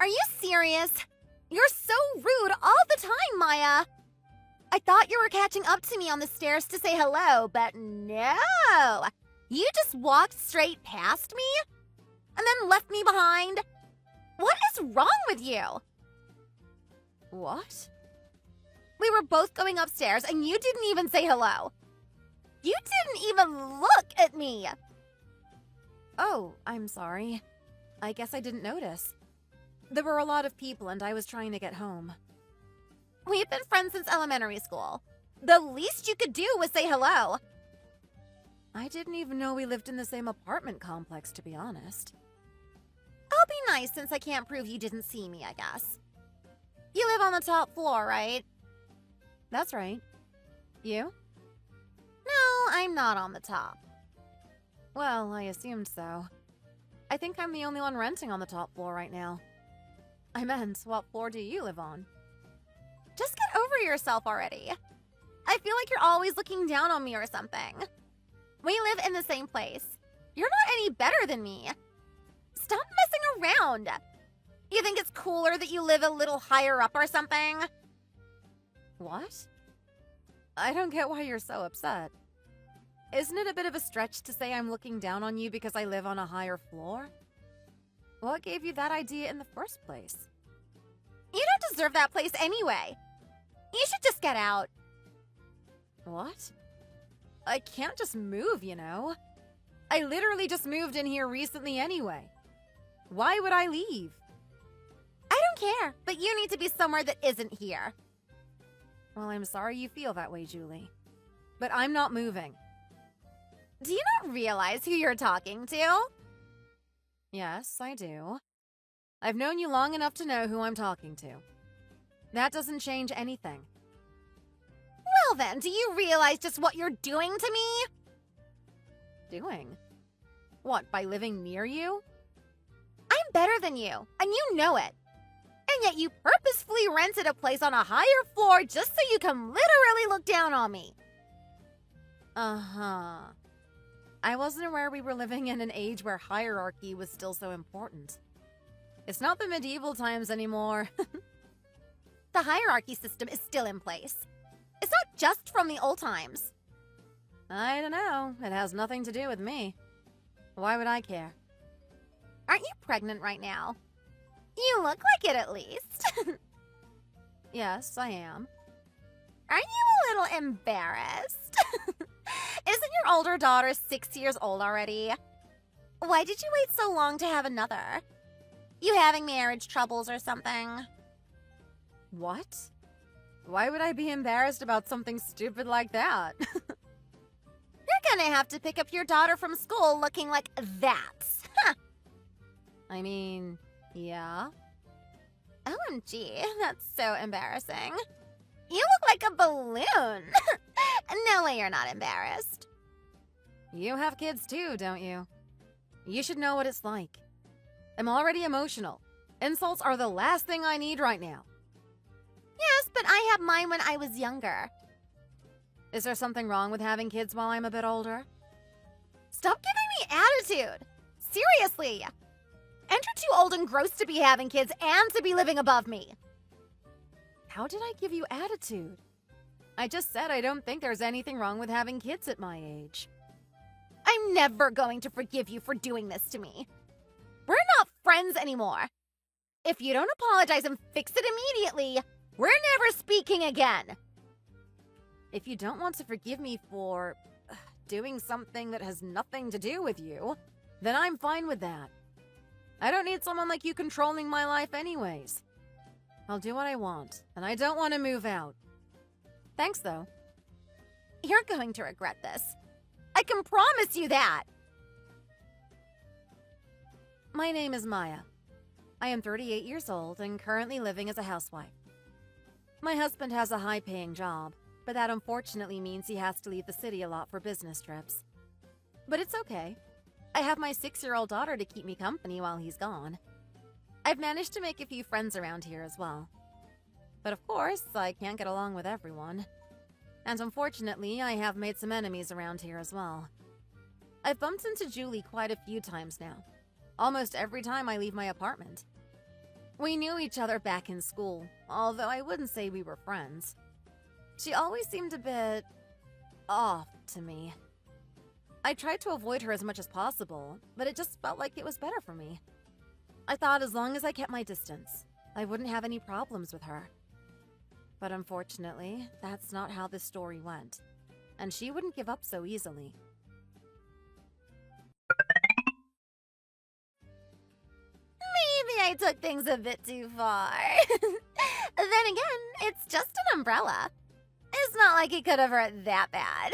Are you serious? You're so rude all the time, Maya. I thought you were catching up to me on the stairs to say hello, but no. You just walked straight past me and then left me behind. What is wrong with you? What? We were both going upstairs and you didn't even say hello. You didn't even look at me. Oh, I'm sorry. I guess I didn't notice. There were a lot of people and I was trying to get home. We've been friends since elementary school. The least you could do was say hello. I didn't even know we lived in the same apartment complex, to be honest. I'll be nice since I can't prove you didn't see me, I guess. You live on the top floor, right? That's right. You? No, I'm not on the top. Well, I assumed so. I think I'm the only one renting on the top floor right now. I meant, what floor do you live on? Just get over yourself already. I feel like you're always looking down on me or something. We live in the same place. You're not any better than me. Stop messing around. You think it's cooler that you live a little higher up or something? What? I don't get why you're so upset. Isn't it a bit of a stretch to say I'm looking down on you because I live on a higher floor? What gave you that idea in the first place? You don't deserve that place anyway. You should just get out. What? I can't just move, you know. I literally just moved in here recently anyway. Why would I leave? I don't care, but you need to be somewhere that isn't here. Well, I'm sorry you feel that way, Julie. But I'm not moving. Do you not realize who you're talking to? Yes, I do. I've known you long enough to know who I'm talking to. That doesn't change anything. Well then, do you realize just what you're doing to me? Doing? What, by living near you? I'm better than you, and you know it. And yet you purposefully rented a place on a higher floor just so you can literally look down on me. Uh-huh. I wasn't aware we were living in an age where hierarchy was still so important. It's not the medieval times anymore. The hierarchy system is still in place. It's not just from the old times. I don't know. It has nothing to do with me. Why would I care? Aren't you pregnant right now? You look like it, at least. Yes, I am. Aren't you a little embarrassed? Isn't your older daughter 6 years old already? Why did you wait so long to have another? You having marriage troubles or something? What? Why would I be embarrassed about something stupid like that? You're gonna have to pick up your daughter from school looking like that. I mean, yeah. OMG, that's so embarrassing. You look like a balloon. No way you're not embarrassed. You have kids too, don't you? You should know what it's like. I'm already emotional. Insults are the last thing I need right now. Yes, but I had mine when I was younger. Is there something wrong with having kids while I'm a bit older? Stop giving me attitude. Seriously. And you're too old and gross to be having kids and to be living above me. How did I give you attitude? I just said I don't think there's anything wrong with having kids at my age. I'm never going to forgive you for doing this to me. We're not friends anymore. If you don't apologize and fix it immediately, we're never speaking again. If you don't want to forgive me for doing something that has nothing to do with you, then I'm fine with that. I don't need someone like you controlling my life anyways. I'll do what I want, and I don't want to move out. Thanks, though. You're going to regret this. I can promise you that. My name is Maya. I am 38 years old and currently living as a housewife. My husband has a high-paying job, but that unfortunately means he has to leave the city a lot for business trips. But it's okay. I have my 6-year-old daughter to keep me company while he's gone. I've managed to make a few friends around here as well. But of course, I can't get along with everyone. And unfortunately, I have made some enemies around here as well. I've bumped into Julie quite a few times now. Almost every time I leave my apartment. We knew each other back in school, although I wouldn't say we were friends. She always seemed a bit off to me. I tried to avoid her as much as possible, but it just felt like it was better for me. I thought as long as I kept my distance, I wouldn't have any problems with her. But unfortunately, that's not how this story went, and she wouldn't give up so easily. Maybe I took things a bit too far. Then again, it's just an umbrella. It's not like it could have hurt that bad.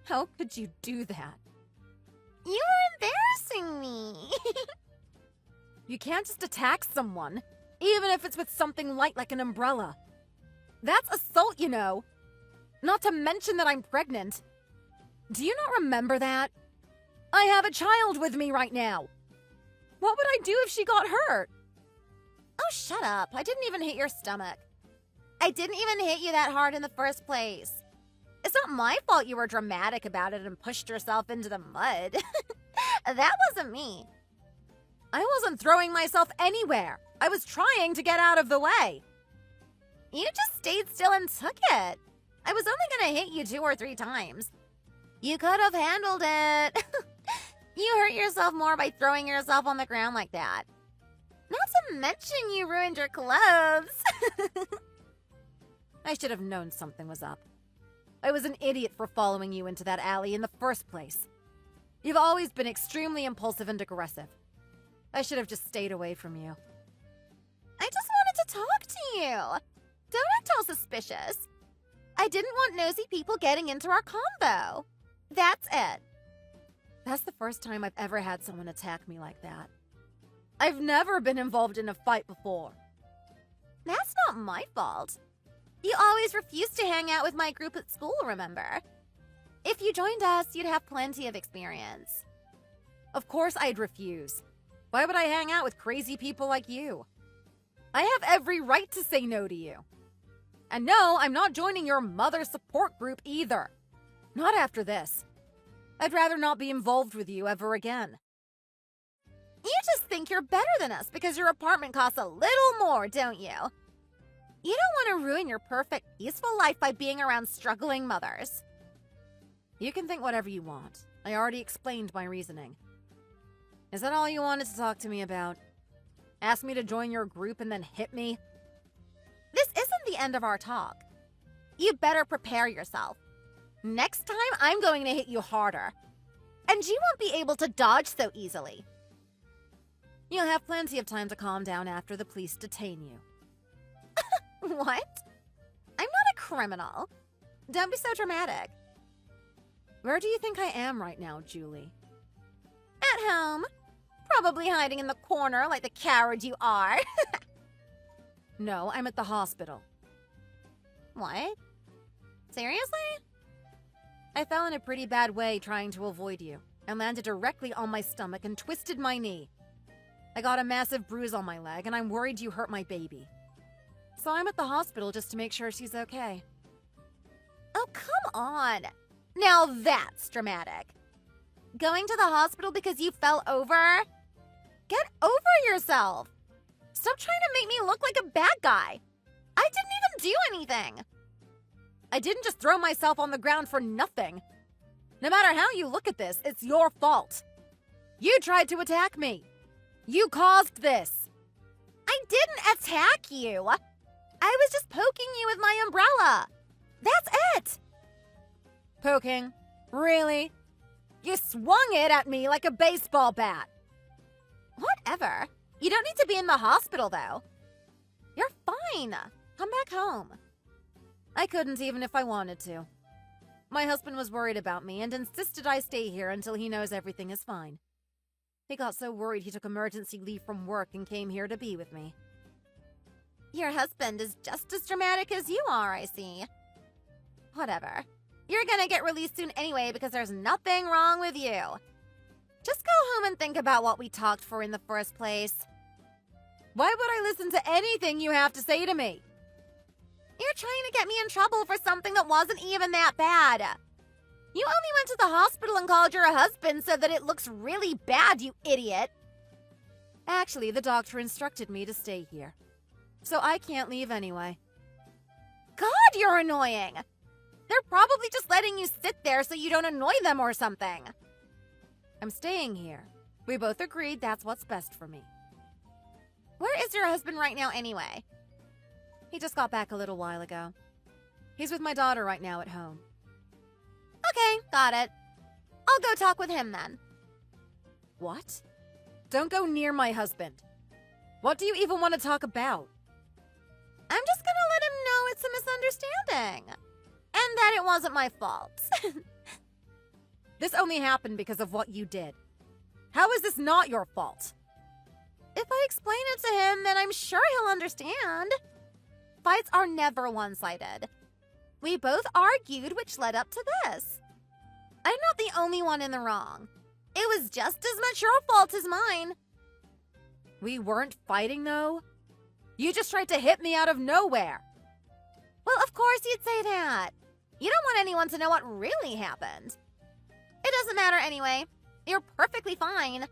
How could you do that? You were embarrassing me. You can't just attack someone, even if it's with something light like an umbrella. That's assault, you know. Not to mention that I'm pregnant. Do you not remember that? I have a child with me right now. What would I do if she got hurt? Oh, shut up. I didn't even hit your stomach. I didn't even hit you that hard in the first place. It's not my fault you were dramatic about it and pushed yourself into the mud. That wasn't me. I wasn't throwing myself anywhere. I was trying to get out of the way. You just stayed still and took it. I was only gonna hit you 2 or 3 times. You could have handled it. You hurt yourself more by throwing yourself on the ground like that. Not to mention you ruined your clothes. I should have known something was up. I was an idiot for following you into that alley in the first place. You've always been extremely impulsive and aggressive. I should have just stayed away from you. I just wanted to talk to you. Don't act all suspicious. I didn't want nosy people getting into our combo. That's it. That's the first time I've ever had someone attack me like that. I've never been involved in a fight before. That's not my fault. You always refused to hang out with my group at school, remember? If you joined us, you'd have plenty of experience. Of course I'd refuse. Why would I hang out with crazy people like you? I have every right to say no to you. And no, I'm not joining your mother support group either. Not after this. I'd rather not be involved with you ever again. You just think you're better than us because your apartment costs a little more, don't you? You don't want to ruin your perfect, peaceful life by being around struggling mothers. You can think whatever you want. I already explained my reasoning. Is that all you wanted to talk to me about? Ask me to join your group and then hit me? This isn't the end of our talk. You better prepare yourself. Next time, I'm going to hit you harder. And you won't be able to dodge so easily. You'll have plenty of time to calm down after the police detain you. What? I'm not a criminal. Don't be so dramatic. Where do you think I am right now, Julie? At home. Probably hiding in the corner like the coward you are. No, I'm at the hospital. What? Seriously? I fell in a pretty bad way trying to avoid you and landed directly on my stomach and twisted my knee. I got a massive bruise on my leg and I'm worried you hurt my baby. So I'm at the hospital just to make sure she's okay. Oh, come on. Now that's dramatic. Going to the hospital because you fell over? Get over yourself. Stop trying to make me look like a bad guy. I didn't even do anything. I didn't just throw myself on the ground for nothing. No matter how you look at this, it's your fault. You tried to attack me. You caused this. I didn't attack you. I was just poking you with my umbrella. That's it. Poking? Really? You swung it at me like a baseball bat. Whatever. You don't need to be in the hospital, though. You're fine. Come back home. I couldn't even if I wanted to. My husband was worried about me and insisted I stay here until he knows everything is fine. He got so worried he took emergency leave from work and came here to be with me. Your husband is just as dramatic as you are, I see. Whatever. You're gonna get released soon anyway because there's nothing wrong with you. Just go home and think about what we talked for in the first place. Why would I listen to anything you have to say to me? You're trying to get me in trouble for something that wasn't even that bad. You only went to the hospital and called your husband so that it looks really bad, you idiot. Actually, Actually, the doctor instructed me to stay here. So I can't leave anyway. God, you're annoying! They're probably just letting you sit there so you don't annoy them or something. I'm staying here. We both agreed that's what's best for me. Where is your husband right now anyway? He just got back a little while ago. He's with my daughter right now at home. Okay, got it. I'll go talk with him then. What? Don't go near my husband. What do you even want to talk about? I'm just gonna let him know it's a misunderstanding. And that it wasn't my fault. This only happened because of what you did. How is this not your fault? If I explain it to him, then I'm sure he'll understand. Fights are never one-sided. We both argued, which led up to this. I'm not the only one in the wrong. It was just as much your fault as mine. We weren't fighting, though. You just tried to hit me out of nowhere. Well, of course you'd say that. You don't want anyone to know what really happened. It doesn't matter anyway. You're perfectly fine.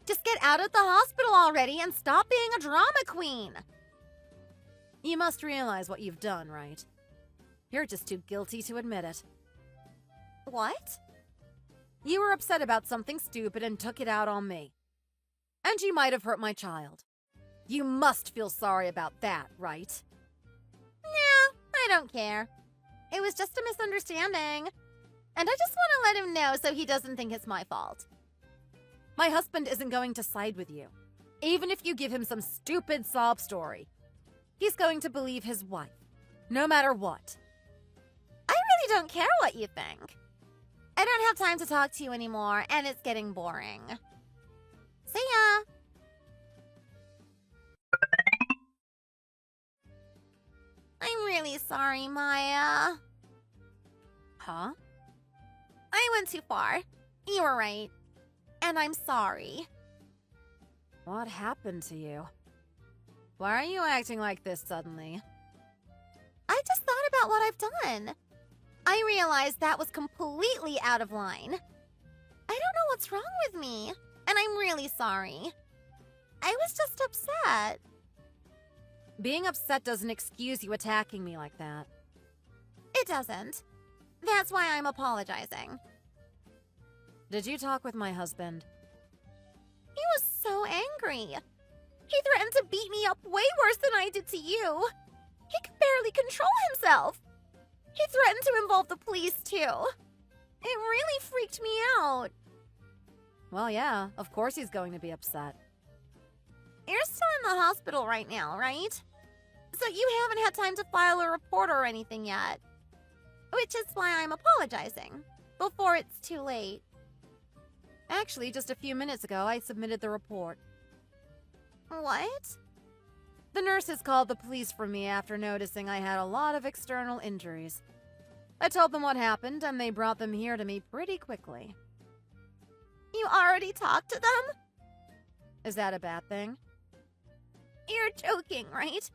Just get out of the hospital already and stop being a drama queen. You must realize what you've done, right? You're just too guilty to admit it. What? You were upset about something stupid and took it out on me. And you might have hurt my child. You must feel sorry about that, right? No, I don't care. It was just a misunderstanding. And I just want to let him know so he doesn't think it's my fault. My husband isn't going to side with you. Even if you give him some stupid sob story. He's going to believe his wife. No matter what. I really don't care what you think. I don't have time to talk to you anymore, and it's getting boring. See ya! I'm really sorry, Maya. Huh? I went too far. You were right. And I'm sorry. What happened to you? Why are you acting like this suddenly? I just thought about what I've done. I realized that was completely out of line. I don't know what's wrong with me, and I'm really sorry. I was just upset. Being upset doesn't excuse you attacking me like that. It doesn't. That's why I'm apologizing. Did you talk with my husband? He was so angry. He threatened to beat me up way worse than I did to you. He could barely control himself. He threatened to involve the police, too. It really freaked me out. Well, yeah, of course he's going to be upset. You're still in the hospital right now, right? So you haven't had time to file a report or anything yet. Which is why I'm apologizing, before it's too late. Actually, just a few minutes ago, I submitted the report. What? The nurses called the police for me after noticing I had a lot of external injuries. I told them what happened, and they brought them here to me pretty quickly. You already talked to them? Is that a bad thing? You're joking, right?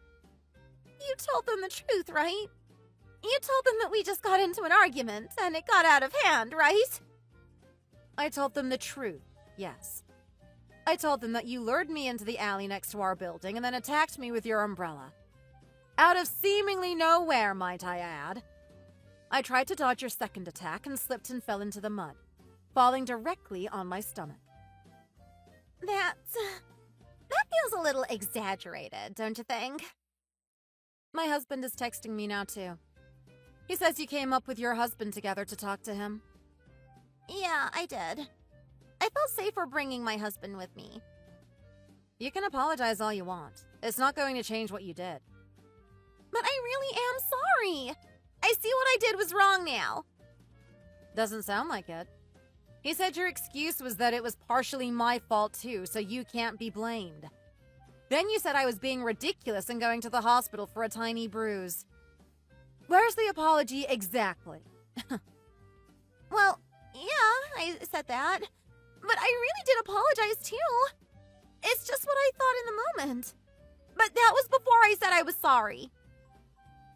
You told them the truth, right? You told them that we just got into an argument, and it got out of hand, right? I told them the truth, yes. I told them that you lured me into the alley next to our building and then attacked me with your umbrella. Out of seemingly nowhere, might I add. I tried to dodge your second attack and slipped and fell into the mud, falling directly on my stomach. That feels a little exaggerated, don't you think? My husband is texting me now, too. He says you came up with your husband together to talk to him. Yeah, I did. I felt safer bringing my husband with me. You can apologize all you want. It's not going to change what you did. But I really am sorry. I see what I did was wrong now. Doesn't sound like it. He said your excuse was that it was partially my fault too, so you can't be blamed. Then you said I was being ridiculous and going to the hospital for a tiny bruise. Where's the apology exactly? Well, yeah, I said that. But I really did apologize too. It's just what I thought in the moment. But that was before I said I was sorry.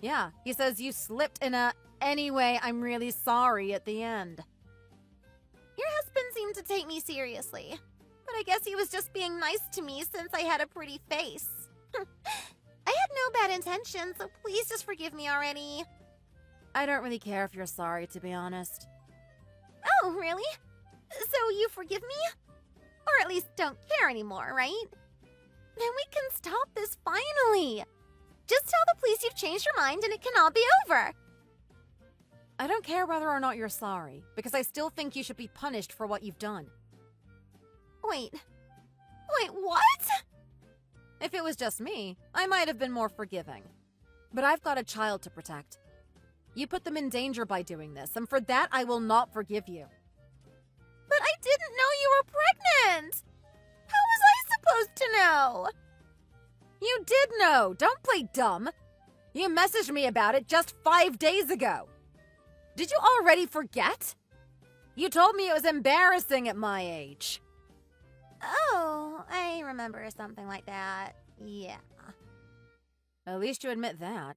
Yeah, he says you slipped in a "anyway, I'm really sorry" at the end. Your husband seemed to take me seriously. But I guess he was just being nice to me since I had a pretty face. I had no bad intentions, so please just forgive me already. I don't really care if you're sorry, to be honest. Oh, really? So you forgive me? Or at least don't care anymore, right? Then we can stop this finally. Just tell the police you've changed your mind and it can all be over. I don't care whether or not you're sorry, because I still think you should be punished for what you've done. Wait, what? If it was just me, I might have been more forgiving. But I've got a child to protect. You put them in danger by doing this, and for that I will not forgive you. But I didn't know you were pregnant! How was I supposed to know? You did know! Don't play dumb! You messaged me about it just 5 days ago! Did you already forget? You told me it was embarrassing at my age. Oh, I remember something like that. Yeah. At least you admit that.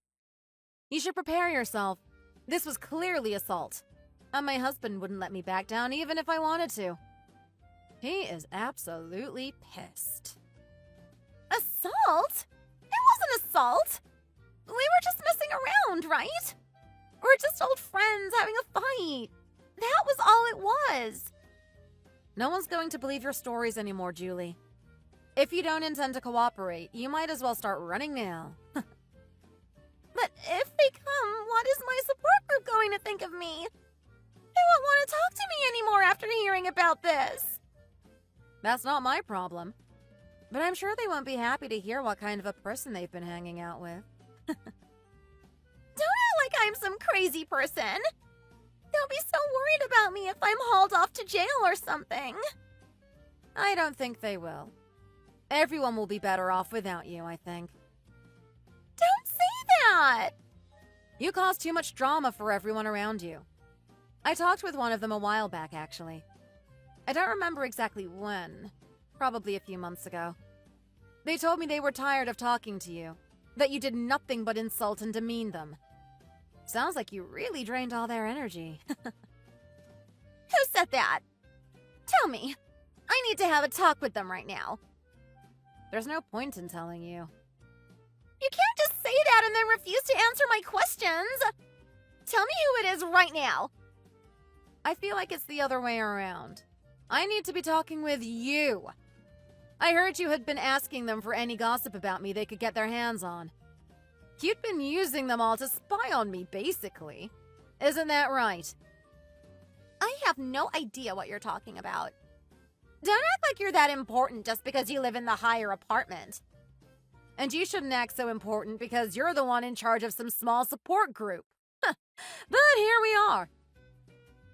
You should prepare yourself. This was clearly assault. And my husband wouldn't let me back down even if I wanted to. He is absolutely pissed. Assault? It wasn't assault. We were just messing around, right? We're just old friends having a fight. That was all it was. No one's going to believe your stories anymore, Julie. If you don't intend to cooperate, you might as well start running now. But if they come, what is my support group going to think of me? They won't want to talk to me anymore after hearing about this. That's not my problem. But I'm sure they won't be happy to hear what kind of a person they've been hanging out with. Don't act like I'm some crazy person. They'll be so worried about me if I'm hauled off to jail or something. I don't think they will. Everyone will be better off without you, I think. Don't say that! You cause too much drama for everyone around you. I talked with one of them a while back, actually. I don't remember exactly when. Probably a few months ago. They told me they were tired of talking to you. That you did nothing but insult and demean them. Sounds like you really drained all their energy. Who said that? Tell me. I need to have a talk with them right now. There's no point in telling you. You can't just say that and then refuse to answer my questions. Tell me who it is right now. I feel like it's the other way around. I need to be talking with you. I heard you had been asking them for any gossip about me they could get their hands on. You'd been using them all to spy on me, basically. Isn't that right? I have no idea what you're talking about. Don't act like you're that important just because you live in the higher apartment. And you shouldn't act so important because you're the one in charge of some small support group. But here we are.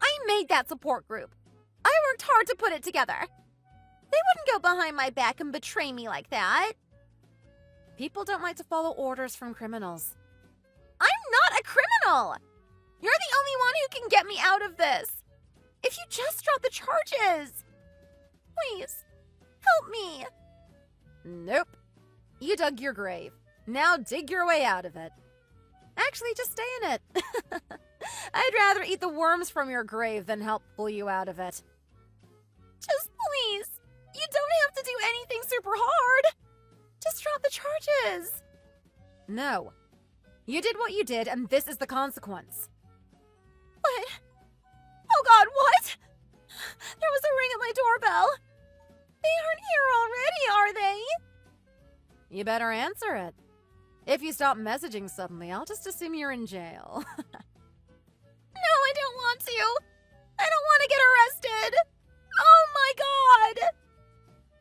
I made that support group. I worked hard to put it together. They wouldn't go behind my back and betray me like that. People don't like to follow orders from criminals. I'm not a criminal! You're the only one who can get me out of this. If you just drop the charges. Please, help me. Nope. You dug your grave. Now dig your way out of it. Actually, just stay in it. I'd rather eat the worms from your grave than help pull you out of it. Just please. You don't have to do anything super hard. Just drop the charges. No. You did what you did, and this is the consequence. What? Oh God, what? There was a ring at my doorbell. They aren't here already, are they? You better answer it. If you stop messaging suddenly, I'll just assume you're in jail. No, I don't want to. I don't want to get arrested. Oh my God.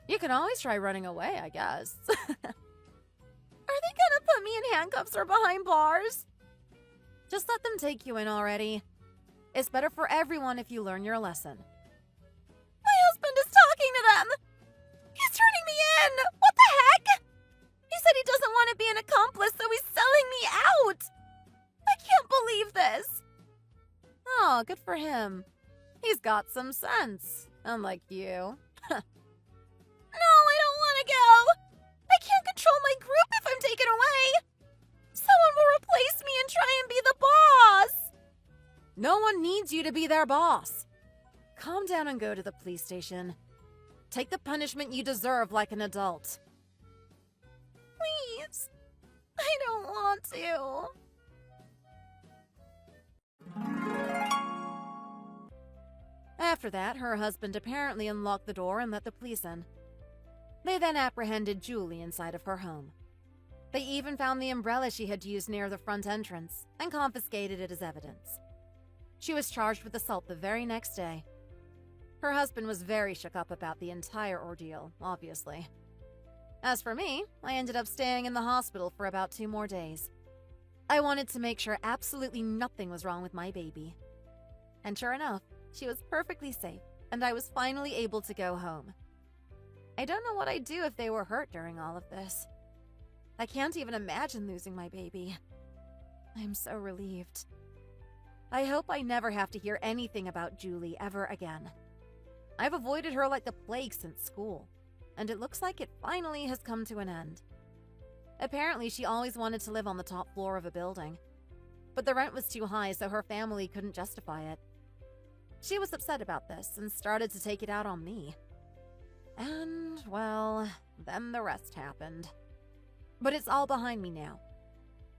You can always try running away, I guess. Are they gonna put me in handcuffs or behind bars? Just let them take you in already. It's better for everyone if you learn your lesson. My husband is talking to them! He's turning me in! What the heck? He said he doesn't want to be an accomplice, so he's selling me out! I can't believe this! Oh, good for him. He's got some sense, unlike you. No, I don't want to go! I can't control my group if I'm taken away! Someone will replace me and try and be the boss! No one needs you to be their boss. Calm down and go to the police station. Take the punishment you deserve like an adult. Please. I don't want to. After that, her husband apparently unlocked the door and let the police in. They then apprehended Julie inside of her home. They even found the umbrella she had used near the front entrance and confiscated it as evidence. She was charged with assault the very next day. Her husband was very shook up about the entire ordeal, obviously. As for me, I ended up staying in the hospital for about 2 more days. I wanted to make sure absolutely nothing was wrong with my baby. And sure enough, she was perfectly safe, and I was finally able to go home. I don't know what I'd do if they were hurt during all of this. I can't even imagine losing my baby. I'm so relieved. I hope I never have to hear anything about Julie ever again. I've avoided her like the plague since school, and it looks like it finally has come to an end. Apparently, she always wanted to live on the top floor of a building, but the rent was too high, so her family couldn't justify it. She was upset about this and started to take it out on me. And, well, then the rest happened. But it's all behind me now.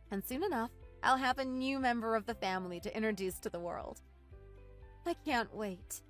And soon enough, I'll have a new member of the family to introduce to the world. I can't wait.